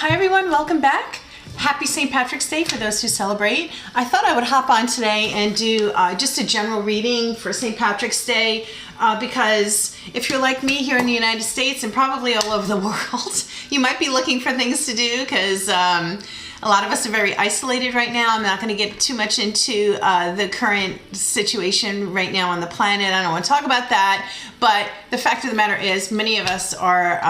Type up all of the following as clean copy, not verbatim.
Hi everyone, welcome back. Happy St. Patrick's Day for those who celebrate. I thought I would hop on today and do just a general reading for St. Patrick's Day because if you're like me here in the United States and probably all over the world, you might be looking for things to do because a lot of us are very isolated right now. I'm not going to get too much into the current situation right now on the planet. I don't want to talk about that, but the fact of the matter is many of us are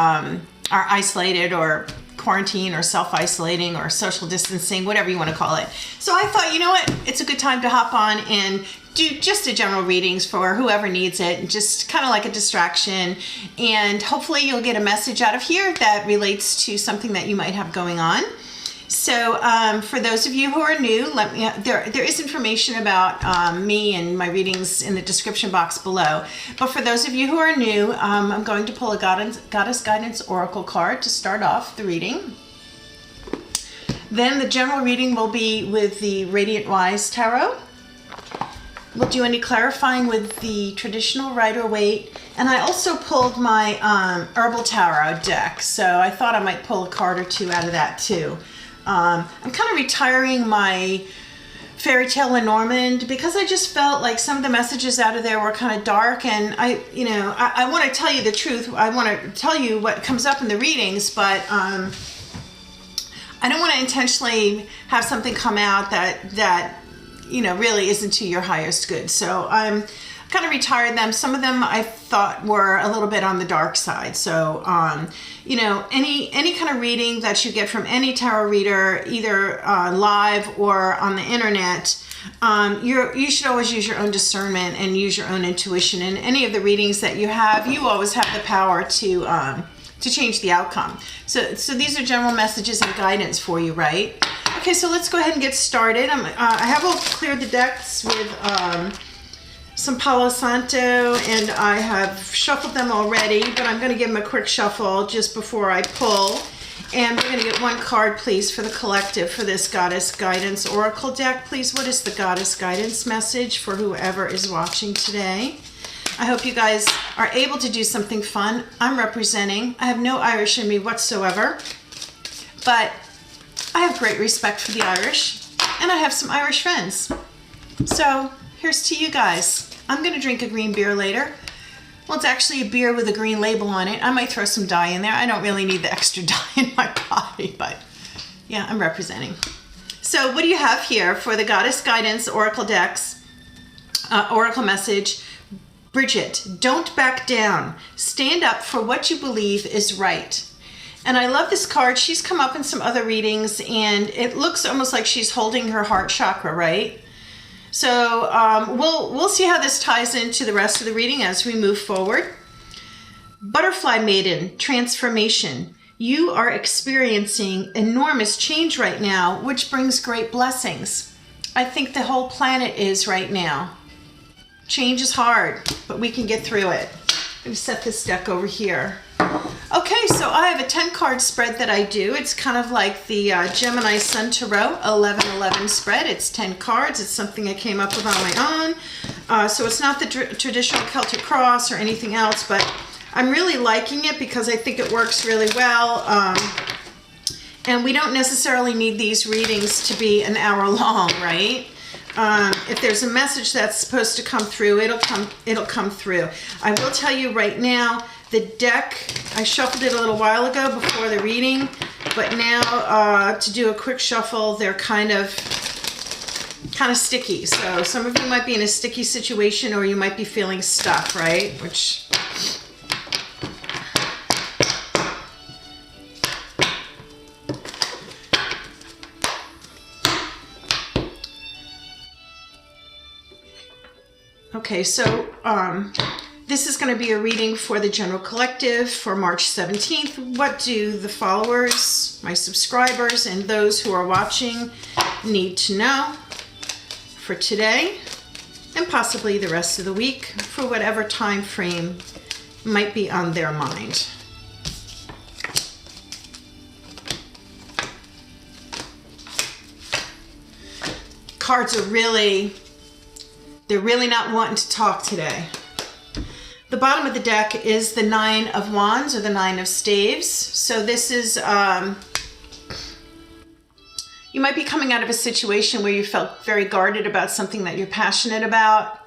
isolated or quarantine or self-isolating or social distancing, whatever you want to call it. So I thought, you know what, it's a good time to hop on and do just a general readings for whoever needs it, just kind of like a distraction, and hopefully you'll get a message out of here that relates to something that you might have going on. So for those of you who are new, there is information about me and my readings in the description box below. But for those of you who are new, I'm going to pull a Goddess Guidance Oracle card to start off the reading. Then the general reading will be with the Radiant Wise Tarot. We'll do any clarifying with the traditional Rider-Waite. And I also pulled my Herbal Tarot deck, so I thought I might pull a card or two out of that too. I'm kind of retiring my Fairy Tale Lenormand because I just felt like some of the messages out of there were kind of dark, and I want to tell you the truth. I want to tell you what comes up in the readings, but I don't want to intentionally have something come out that really isn't to your highest good. So I'm kind of retired them. Some of them I thought were a little bit on the dark side. So, any kind of reading that you get from any tarot reader, either live or on the internet, you should always use your own discernment and use your own intuition. In any of the readings that you have, you always have the power to change the outcome. So these are general messages and guidance for you, right? Okay, so let's go ahead and get started. I have all cleared the decks with some Palo Santo, and I have shuffled them already, but I'm going to give them a quick shuffle just before I pull. And we're going to get one card, please, for the collective for this Goddess Guidance Oracle deck. Please, what is the Goddess Guidance message for whoever is watching today? I hope you guys are able to do something fun. I'm representing. I have no Irish in me whatsoever, but I have great respect for the Irish, and I have some Irish friends. So here's to you guys. I'm going to drink a green beer later. Well, it's actually a beer with a green label on it. I might throw some dye in there. I don't really need the extra dye in my body, but yeah, I'm representing. So what do you have here for the Goddess Guidance Oracle decks? Oracle message. Bridget, don't back down. Stand up for what you believe is right. And I love this card. She's come up in some other readings, and it looks almost like she's holding her heart chakra, right? So we'll see how this ties into the rest of the reading as we move forward. Butterfly Maiden, transformation. You are experiencing enormous change right now, which brings great blessings. I think the whole planet is right now. Change is hard, but we can get through it. I'm going to set this deck over here. Okay, so I have a 10-card spread that I do. It's kind of like the Gemini Sun Tarot 11-11 spread. It's 10 cards. It's something I came up with on my own. So it's not the traditional Celtic Cross or anything else, but I'm really liking it because I think it works really well. And we don't necessarily need these readings to be an hour long, right? If there's a message that's supposed to come through, it'll come through. I will tell you right now, the deck, I shuffled it a little while ago before the reading, but now to do a quick shuffle, they're kind of sticky. So some of you might be in a sticky situation, or you might be feeling stuck, right? Okay, so this is going to be a reading for the general collective for March 17th. What do the followers, my subscribers, and those who are watching need to know for today and possibly the rest of the week for whatever time frame might be on their mind? Cards are they're really not wanting to talk today. The bottom of the deck is the Nine of Wands or the Nine of Staves. So this is You might be coming out of a situation where you felt very guarded about something that you're passionate about,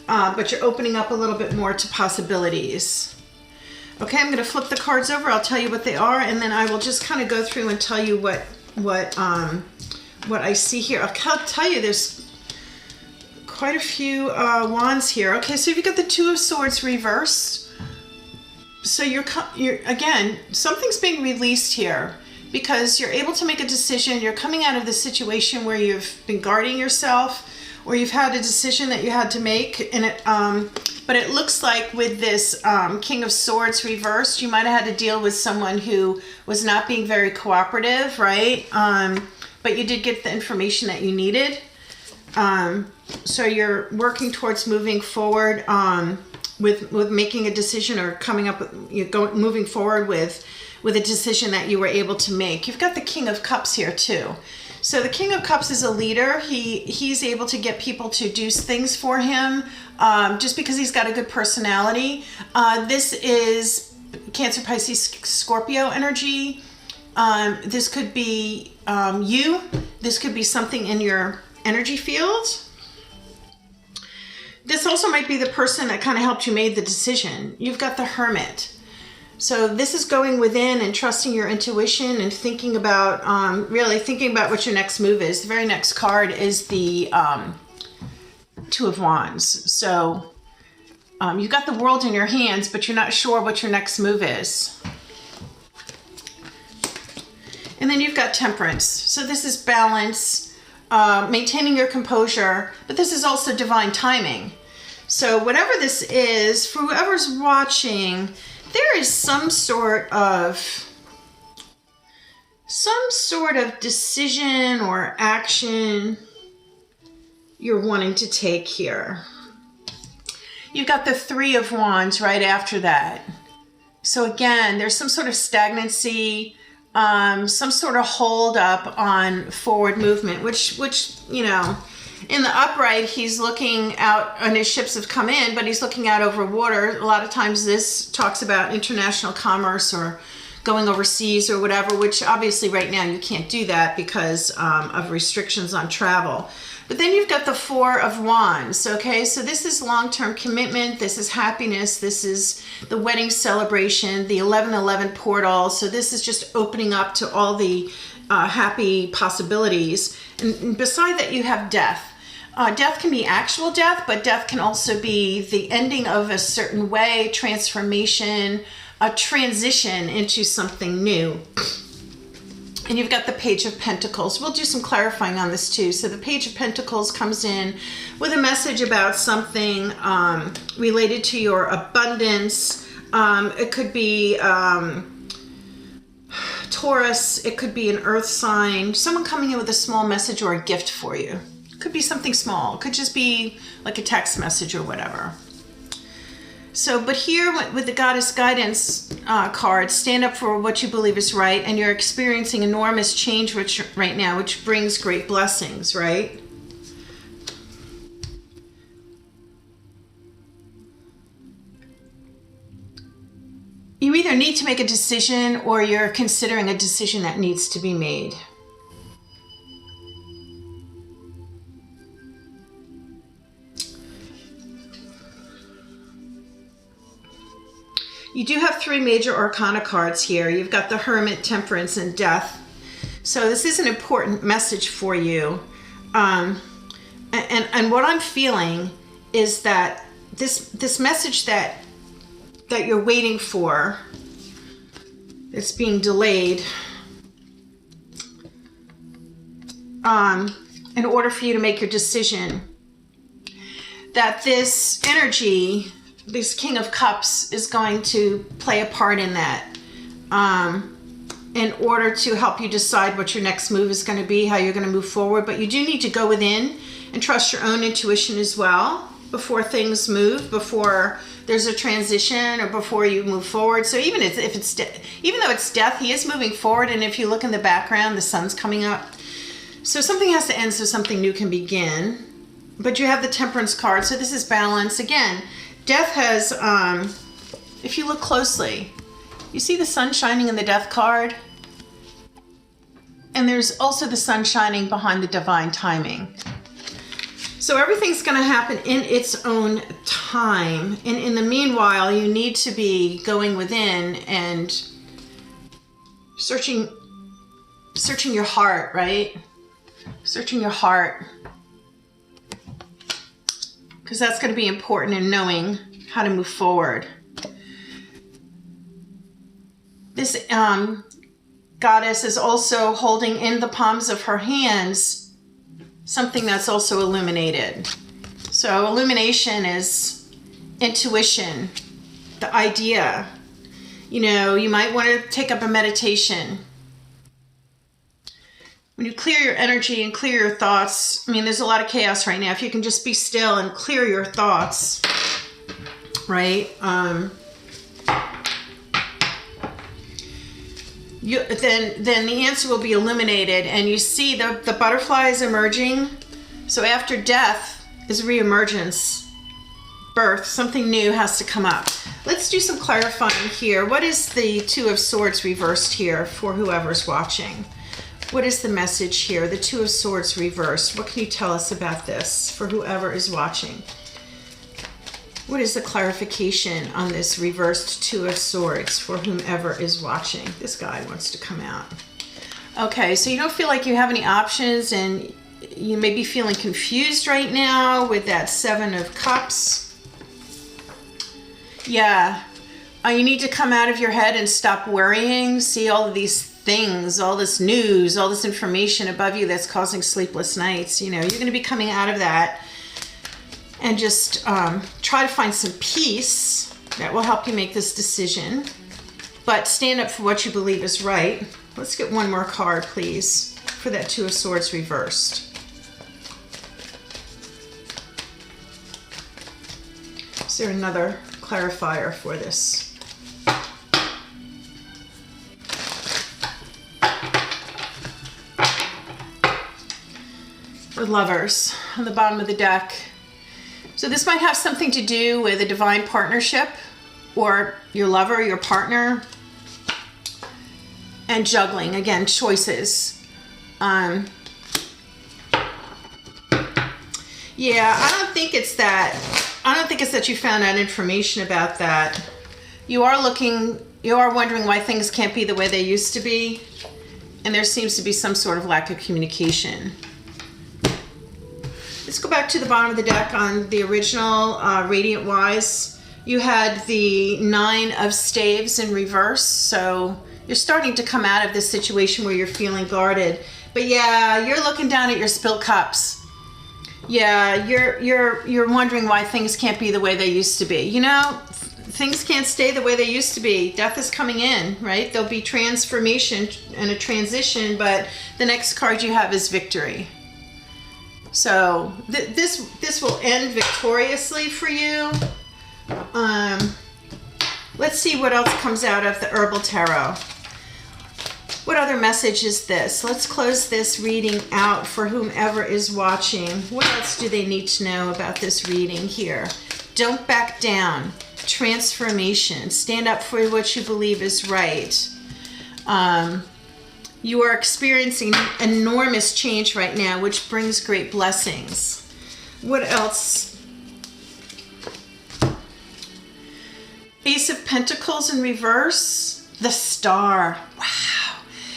but you're opening up a little bit more to possibilities. Okay, I'm going to flip the cards over. I'll tell you what they are, and then I will just kind of go through and tell you what I see here. I'll tell you there's quite a few wands here. Okay, so you've got the Two of Swords reversed. So you're again, something's being released here because you're able to make a decision. You're coming out of the situation where you've been guarding yourself, or you've had a decision that you had to make, and but it looks like with this King of Swords reversed, you might have had to deal with someone who was not being very cooperative, right? But you did get the information that you needed. So you're working towards moving forward with making a decision, or coming up with, moving forward with a decision that you were able to make. You've got the King of Cups here too. So the King of Cups is a leader. He's able to get people to do things for him just because he's got a good personality. This is Cancer, Pisces, Scorpio energy. This could be you. This could be something in your energy field. This also might be the person that kind of helped you make the decision. You've got the Hermit. So this is going within and trusting your intuition and thinking about, really thinking about what your next move is. The very next card is the Two of Wands. So you've got the world in your hands, but you're not sure what your next move is. And then you've got Temperance. So this is balance, maintaining your composure, but this is also divine timing. So whatever this is, for whoever's watching, there is some sort of decision or action you're wanting to take here. You've got the Three of Wands right after that. So again, there's some sort of stagnancy, some sort of hold up on forward movement, which, you know, in the upright, he's looking out, and his ships have come in, but he's looking out over water. A lot of times this talks about international commerce or going overseas or whatever, which obviously right now you can't do that because of restrictions on travel. But then you've got the Four of Wands, okay? So this is long-term commitment. This is happiness. This is the wedding celebration, the 1111 portal. So this is just opening up to all the happy possibilities. And beside that, you have death. Death can be actual death, but death can also be the ending of a certain way, transformation, a transition into something new. And you've got the Page of Pentacles. We'll do some clarifying on this too. So the Page of Pentacles comes in with a message about something related to your abundance. It could be Taurus. It could be an earth sign. Someone coming in with a small message or a gift for you. It could be something small. It could just be like a text message or whatever. So, but here with the Goddess Guidance card, stand up for what you believe is right, and you're experiencing enormous change right now, which brings great blessings, right? You either need to make a decision or you're considering a decision that needs to be made. You do have three major arcana cards here. You've got the Hermit, Temperance, and Death. So this is an important message for you. And what I'm feeling is that this message that you're waiting for, it's being delayed, in order for you to make your decision, that this energy, this King of Cups, is going to play a part in that, in order to help you decide what your next move is going to be, how you're going to move forward. But you do need to go within and trust your own intuition as well before things move, before there's a transition, or before you move forward. So even though it's death, he is moving forward. And if you look in the background, the sun's coming up. So something has to end so something new can begin. But you have the Temperance card. So this is balance. Again, Death has, if you look closely, you see the sun shining in the Death card? And there's also the sun shining behind the divine timing. So everything's going to happen in its own time. And in the meanwhile, you need to be going within and searching your heart, right? Searching your heart. Because that's going to be important in knowing how to move forward. This goddess is also holding in the palms of her hands something that's also illuminated. So illumination is intuition, the idea. You know, you might want to take up a meditation. When you clear your energy and clear your thoughts, I mean, there's a lot of chaos right now. If you can just be still and clear your thoughts, right? Then the answer will be illuminated, and you see the butterflies emerging. So after death is reemergence, birth, something new has to come up. Let's do some clarifying here. What is the Two of Swords reversed here for whoever's watching? What is the message here? The Two of Swords reversed. What can you tell us about this for whoever is watching? What is the clarification on this reversed Two of Swords for whomever is watching? This guy wants to come out. Okay, so you don't feel like you have any options, and you may be feeling confused right now with that Seven of Cups. Yeah, you need to come out of your head and stop worrying. See all of these things, all this news, all this information above you that's causing sleepless nights. You know, you're going to be coming out of that. And just try to find some peace that will help you make this decision. But stand up for what you believe is right. Let's get one more card, please, for that Two of Swords reversed. Is there another clarifier for this? The Lovers on the bottom of the deck. So this might have something to do with a divine partnership or your lover, your partner, and juggling. Again, choices. Yeah, I don't think it's that you found out information about that. You are wondering why things can't be the way they used to be, and there seems to be some sort of lack of communication. Let's go back to the bottom of the deck on the original Radiant Wise. You had the Nine of Staves in reverse, so you're starting to come out of this situation where you're feeling guarded. But yeah, you're looking down at your spilled cups. Yeah, you're wondering why things can't be the way they used to be. You know, things can't stay the way they used to be. Death is coming in, right? There'll be transformation and a transition, but the next card you have is victory. So this will end victoriously for you. Let's see what else comes out of the Herbal Tarot. What other message is this? Let's close this reading out for whomever is watching. What else do they need to know about this reading here? Don't back down. Transformation. Stand up for what you believe is right. You are experiencing enormous change right now, which brings great blessings. What else? Ace of Pentacles in reverse. The Star. Wow.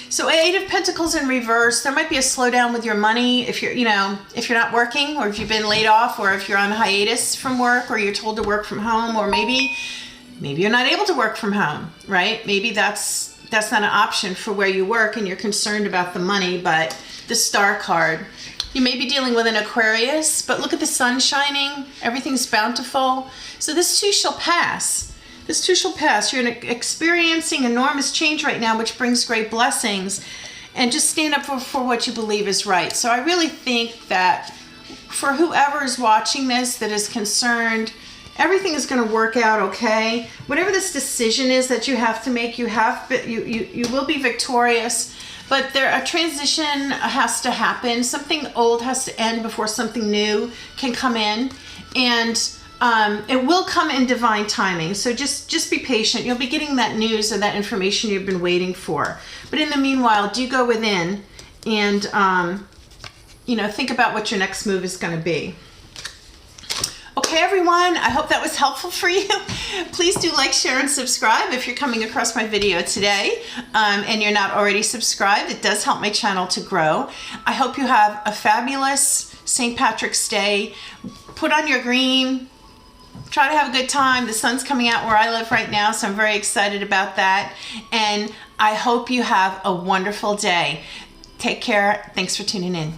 So Eight of Pentacles in reverse. There might be a slowdown with your money if you're not working, or if you've been laid off, or if you're on hiatus from work, or you're told to work from home, or maybe you're not able to work from home, right? Maybe that's not an option for where you work and you're concerned about the money. But the Star card, you may be dealing with an Aquarius, but look at the sun shining. Everything's bountiful. So this too shall pass. This too shall pass. You're experiencing enormous change right now, which brings great blessings. And just stand up for what you believe is right. So I really think that for whoever is watching this that is concerned, everything is going to work out okay. Whatever this decision is that you have to make, you will be victorious. But a transition has to happen. Something old has to end before something new can come in, and it will come in divine timing. So just be patient. You'll be getting that news or that information you've been waiting for. But in the meanwhile, do go within and you know, think about what your next move is going to be. Okay, everyone, I hope that was helpful for you. Please do like, share, and subscribe if you're coming across my video today and you're not already subscribed. It does help my channel to grow. I hope you have a fabulous St. Patrick's Day. Put on your green. Try to have a good time. The sun's coming out where I live right now, so I'm very excited about that. And I hope you have a wonderful day. Take care. Thanks for tuning in.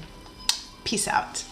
Peace out.